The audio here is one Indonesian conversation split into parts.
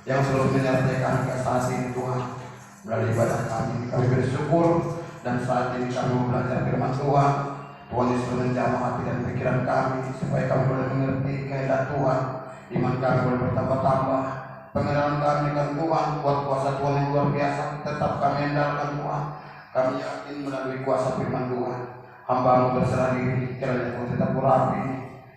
yang selalu menyertai kami kasih ini Tuhan. Melalui ibadah kami bersyukur, dan saat ini kami belajar firman Tuhan. Tuhan Yesus menjamah hati dan pikiran kami supaya kami boleh mengerti kehendak Tuhan. Iman kami boleh bertambah-tambah, pengenalan kami dengan Tuhan, buat kuasa Tuhan yang luar biasa tetap kami andalkan Tuhan. Kami yakin melalui kuasa firman Tuhan, hamba-Mu berserah diri, kiranya Tuhan tetap urapi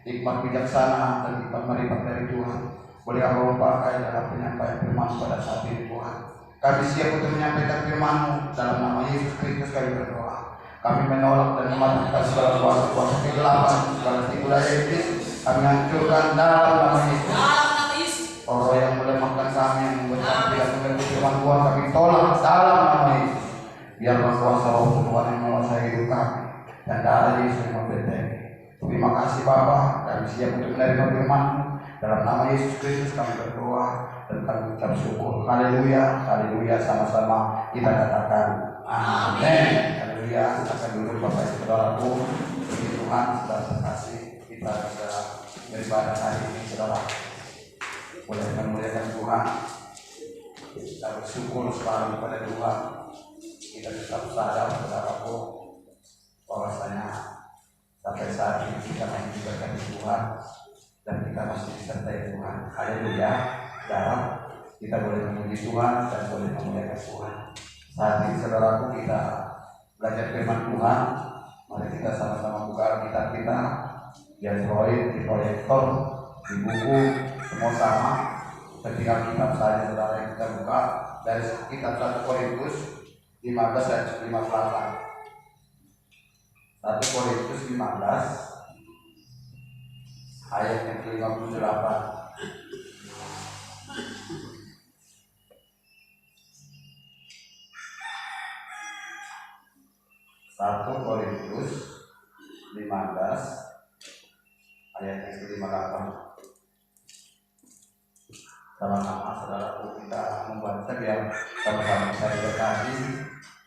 hikmat bijaksana dan hikmat marifat dari Tuhan. Boleh Hamba pakai dalam penyampaian firman pada saat ini Tuhan. Kami siap untuk menyampaikan firman-Mu, dalam nama Yesus Kristus kami berdoa. Kami menolak dan mematikan segala kuasa-kuasa kegelapan, segala tipu daya iblis. Kami hancurkan dalam nama Yesus. Roh yang melemahkan kami, yang membuat kami tidak mengerti firman Tuhan, kami tolak dalam nama Yesus. Biarlah kuasa Roh Tuhan yang menguasai hidup kami, dan darah Yesus yang membentengi. Terima kasih Bapa, kami siap untuk menerima firman-Mu. Dalam nama Yesus Kristus kami berdoa dan kami ucap syukur. Haleluya, haleluya, sama-sama kita katakan amin. Haleluya. Silakan duduk Bapak Ibu Saudaraku. Puji Tuhan, saudara terkasih, kita bisa beribadah hari ini saudara. Boleh memuliakan Tuhan. Kita bersyukur selalu kepada Tuhan. Kita tetap sadar saudaraku bahwasanya sampai saat ini kita masih diberkati Tuhan dan kita masih disertai Tuhan. Haleluya. Dalam kita boleh memuji Tuhan dan boleh memuliakan Tuhan. Saat ini saudaraku kita belajar firman Tuhan. Mari kita sama-sama buka Alkitab kita di Android, di proyektor, di buku, semua sama. Ketika kitab saja saudara yang kita buka dari kitab 1 Korintus 15 ayat 58. 1 Korintus 15 ayat yang ke-58. Satu Korintus 15 ayat yang ke-58. Sama-sama saudaraku kita membaca biar sama-sama bisa diberkati,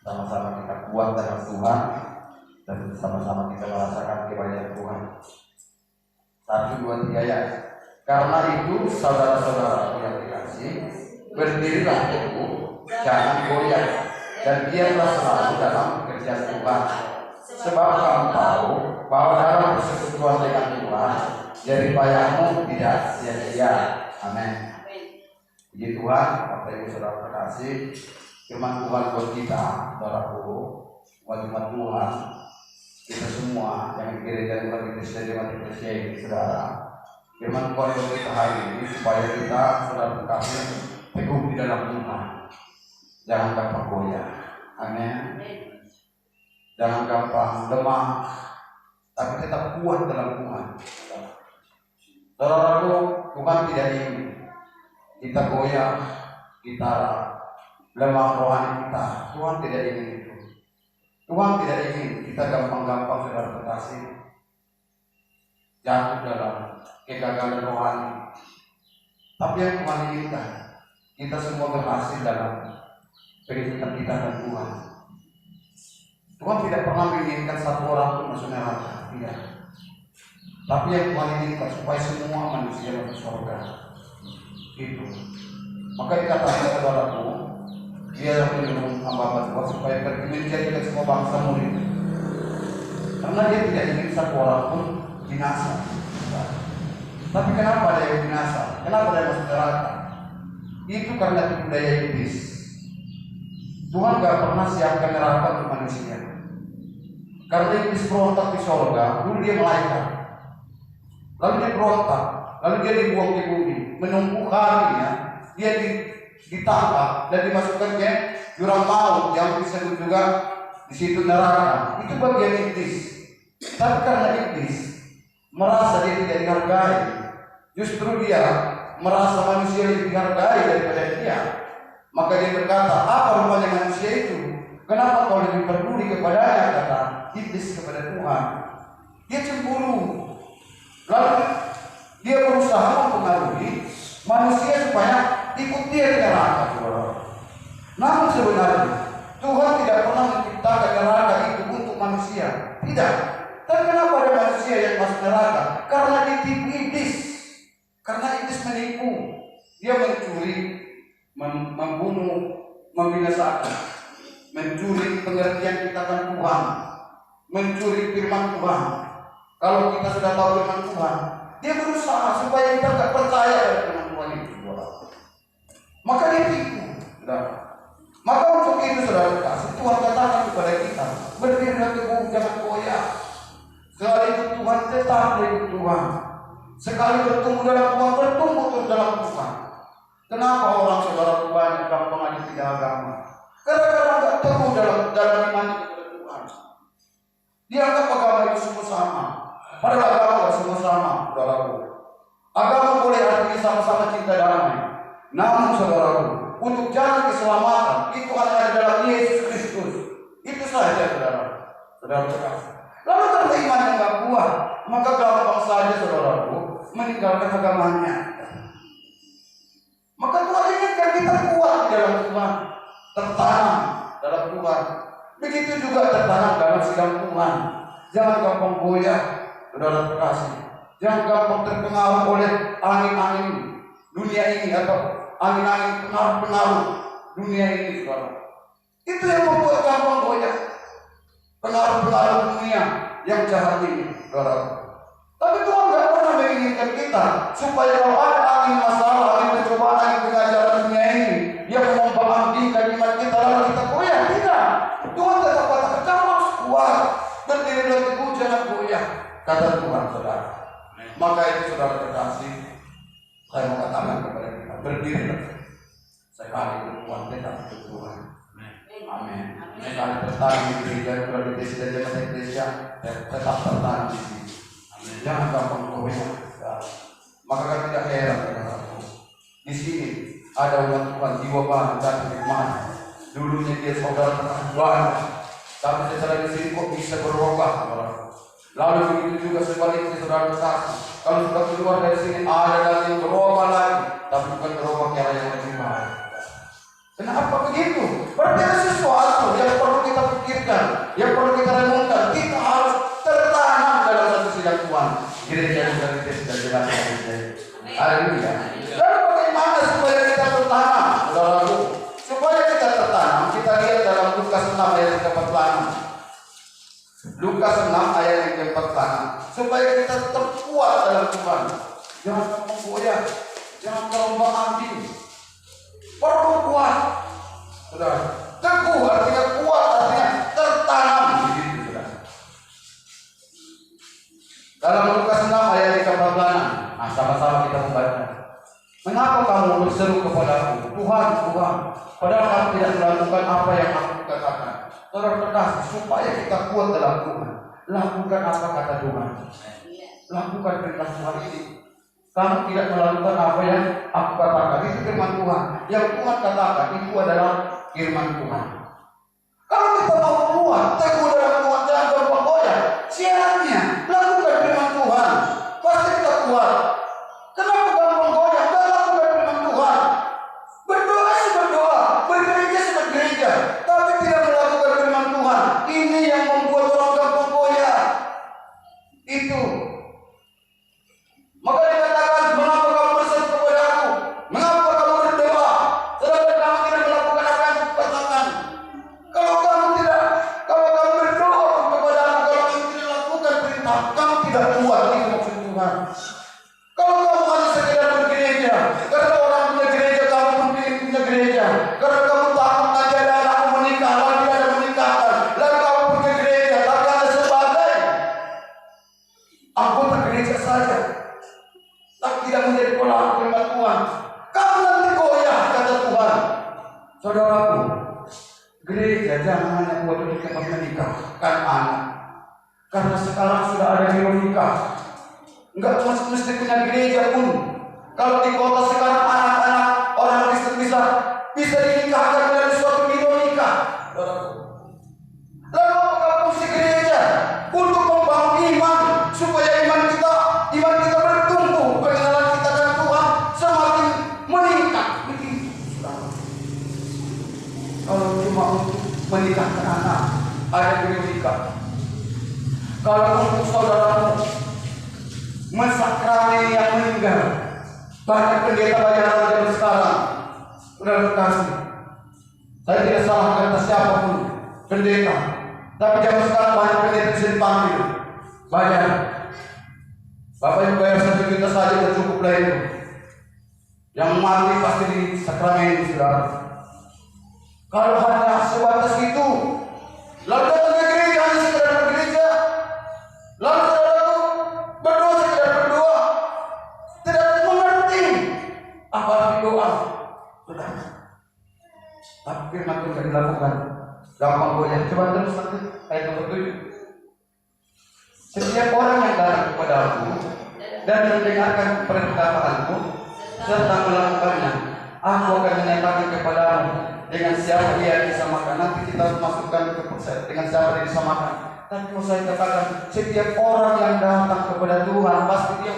sama-sama kita kuat dalam Tuhan, dan sama-sama kita merasakan kebaikan Tuhan. 1, 2, 3 ya. Karena itu saudara-saudara yang dikasih, berdirilah teguh, jangan goyah, dan biarlah selalu dalam pekerjaan Tuhan. Sebab kamu tahu bahwa dalam persekutuan dengan Tuhan, jerih payahmu tidak sia-sia. Amin. Puji Tuhan, Bapak Ibu Saudara terkasih, firman Tuhan buat kita, saudaraku, umat Tuhan, kita semua yang di gereja Tuhan Kristus dan umat Indonesia ini, saudara. Firman Tuhan buat kita hari ini supaya kita, saudara terkasih, teguh di dalam Tuhan. Jangan gampang goyah. Amin. Jangan gampang lemah, tapi tetap kuat dalam Tuhan. Saudaraku, Tuhan tidak ingin kita goyah, kita lemah rohani kita. Tuhan tidak ingin itu. Tuhan tidak ingin kita gampang-gampang saudara terkasih jatuh dalam kegagalan rohani. Tapi yang Tuhan inginkan, kita semua berhasil dalam kehidupan kita dan Tuhan. Tuhan tidak pernah menginginkan satu orang pun masuk neraka, tidak. Tapi yang Tuhan inginkan supaya semua manusia masuk surga. Itu. Maka dikatakan saudaraku, dia yang menyuruh hamba Tuhan supaya pergi menjadikan semua bangsa murid. Karena dia tidak ingin satu orang pun binasa. Tapi kenapa ada yang binasa? Kenapa ada yang masuk neraka? Itu karena tipu daya iblis. Tuhan gak pernah siapkan neraka untuk manusia. Karena iblis berontak di surga, dulu dia malaikat. Lalu dia berontak, lalu dia dibuang di bumi, menunggu harinya dia ditangkap dan dimasukkan ke jurang maut yang disebut juga di situ neraka. Itu bagian iblis. Tapi karena iblis merasa dia tidak dihargai, justru dia merasa manusia lebih dihargai daripada dia. Maka dia berkata, apa rupanya manusia itu? Kenapa kau lebih peduli kepadanya? Kata iblis kepada Tuhan. Dia cemburu. Lalu dia berusaha mempengaruhi manusia supaya ikut dia di neraka. Namun sebenarnya Tuhan tidak pernah menciptakan neraka itu untuk manusia. Tidak. Dan kenapa ada manusia yang masuk neraka? Karena ditipu iblis. Karena iblis menipu. Dia mencuri, membunuh, membinasakan, mencuri pengertian kita akan Tuhan, mencuri firman Tuhan. Kalau kita sudah tahu firman Tuhan, dia berusaha supaya kita tidak percaya pada firman Tuhan itu. Maka dia tipu. Maka untuk itu saudara kasih, Tuhan katakan kepada kita, berdirilah teguh, jangan goyah. Sekali ikut Tuhan, tetap ikut Tuhan. Sekali bertumbuh dalam Tuhan, bertumbuh terus dalam Tuhan. Kenapa orang saudara banyak gampang aja tidak agama? Karena nggak teguh dalam iman kepada Tuhan. Dianggap agama itu semua sama. Padahal agama tidak semua sama, saudaraku. Agama boleh artinya sama-sama cinta damai. Namun saudaraku, untuk jalan keselamatan itu hanya ada dalam Yesus Kristus. Itu saja, saudara. Lalu karena iman yang tidak kuat, maka gampang saja saudaraku meninggalkan agamanya. Maka Tuhan inginkan kita kuat di dalam Tuhan, tertanam dalam Tuhan. Begitu juga tertanam dalam sidang Tuhan. Jangan gampang goyah, saudara terkasih. Jangan gampang terpengaruh oleh angin-angin dunia ini atau angin-angin pengaruh-pengaruh dunia ini, saudara. Itu yang membuat gampang goyah. Pengaruh-pengaruh dunia yang jahat ini, saudara. Tapi Tuhan tidak pernah menginginkan kita supaya kalau ada angin masalah, angin percobaan, angin pengajaran dunia ini yang membangkitkan iman kita lalu kita goyah. Tidak. Tuhan tetap katakan kamu harus kuat, berdiri dalam teguh, jangan goyah, kata Tuhan, saudara. Maka itu saudara terkasih, saya mau katakan kepada kita, berdirilah. Sekali itu Tuhan, tetap itu Tuhan. Amin. Sekali bertahan di gereja, kalau di desa dan jemaat gereja, tetap bertahan di sini. Jangan gampang goyah. Maka kan tidak heran di sini ada umat Tuhan jiwa baru dan firman. Dulunya dia saudara terang, tapi setelah di sini kok bisa berubah. Lalu begitu juga sebaliknya saudara terkasih. Kalau sudah keluar dari sini ada lagi yang berubah lagi, tapi bukan berubah cara yang lebih baik. Kenapa begitu? Berarti ada sesuatu yang perlu kita pikirkan, yang perlu kita renungkan. Kita harus tertanam dalam satu sidang Tuhan. Gereja sudah kita sudah jelas. Haleluya. Lalu bagaimana supaya kita tertanam, saudaraku? Supaya kita tertanam, kita lihat dalam Lukas 6 ayat 46. Lukas 6 ayat 46. Supaya kita tetap kuat dalam Tuhan. Jangan menggoyah, jangan terombang-ambing. Perlu kuat, saudara. Teguh artinya kuat, artinya tertanam. Begitu, saudara. Dalam Lukas 6 ayat 46. Nah, sama-sama kita membaca. Mengapa kamu berseru kepadaku, Tuhan, Tuhan, padahal kamu tidak melakukan apa yang aku katakan? Saudara terkasih, supaya kita kuat dalam Tuhan, lakukan apa kata Tuhan. Lakukan perintah Tuhan ini. Kamu tidak melakukan apa yang aku katakan. Itu firman Tuhan. Yang Tuhan katakan itu adalah firman Tuhan. Kalau kita mau kuat, teguh dalam Tuhan, jangan gampang goyah. Syaratnya lakukan firman Tuhan. Pasti kita kuat. Kenapa gampang goyah? Tidak lakukan firman Tuhan. Berdoa sih berdoa, bergereja sih bergereja, tapi tidak melakukan firman Tuhan. Ini yang membuat orang gampang goyah. Itu. Maka dikatakan, mengapa kamu berseru kepada aku? Mengapa kamu berdoa? Sedangkan kamu tidak melakukan apa yang aku katakan. Kalau kamu berdoa kepada aku, kalau kamu tidak lakukan perintah, kamu tidak kuat. Itu maksud Tuhan. Kalau kamu hanya sekedar bergereja, karena orang punya gereja, kamu pun punya gereja. Karena kamu takut nanti ada anakmu menikah, lalu tidak ada menikahkan, lalu kamu punya gereja, tapi ada sebagai anggota gereja saja, tapi tidak menjadi pelaku firman Tuhan. Kamu nanti goyah, kata Tuhan. Saudaraku, gereja jangan hanya buat untuk yang menikahkan anak. Karena sekarang sudah ada yang menikah. Enggak mesti punya gereja pun. Kalau di kota sekarang anak-anak orang Kristen bisa dinikahkan dari suatu biro nikah. Lalu apakah fungsi gereja? Untuk membangun iman, supaya iman kita bertumbuh, pengenalan kita dengan Tuhan semakin meningkat. Begitu. Kalau cuma untuk menikahkan anak, ada biro nikah. Kalau untuk saudaramu mensakrali yang meninggal, banyak pendeta bayaran zaman sekarang Saudara terkasih, saya tidak salahkan atas siapapun pendeta, tapi zaman sekarang banyak pendeta bisa dipanggil. Banyak. Bapak Ibu bayar 1 juta saja sudah cukup lah itu. Yang mati pasti di sakramen, saudara. Kalau hanya sebatas itu, lalu datang ke gereja hanya sekedar bergereja, lalu saudara berdoa sekedar berdoa, tidak mengerti apalagi doa, saudara. Tapi firman Tuhan dilakukan gampang goyah. Coba terus nanti ayat nomor 7. Setiap orang yang datang kepada aku dan mendengarkan perkataanku serta melakukannya, aku akan menyatakan kepadamu dengan siapa dia disamakan. Nanti kita masukkan ke proses dengan siapa dia disamakan. Tapi mau saya katakan, setiap orang yang datang kepada Tuhan pasti dia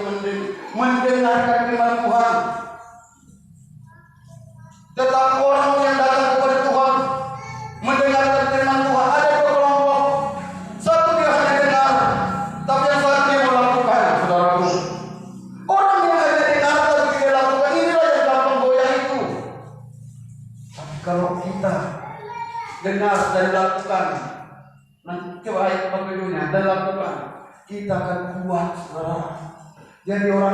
mendengarkan firman Tuhan. Tetapi orang yang datang kepada Tuhan mendengarkan firman Tuhan, ada 2 kelompok. Satu dia hanya dengar, tapi yang satu dia melakukan, saudaraku. Orang yang hanya dengar tapi tidak lakukan, inilah yang gampang goyah itu. Tapi kalau kita dengar dan lakukan, nah coba ayat berikutnya, dan lakukan, kita akan kuat, saudara. Jadi orang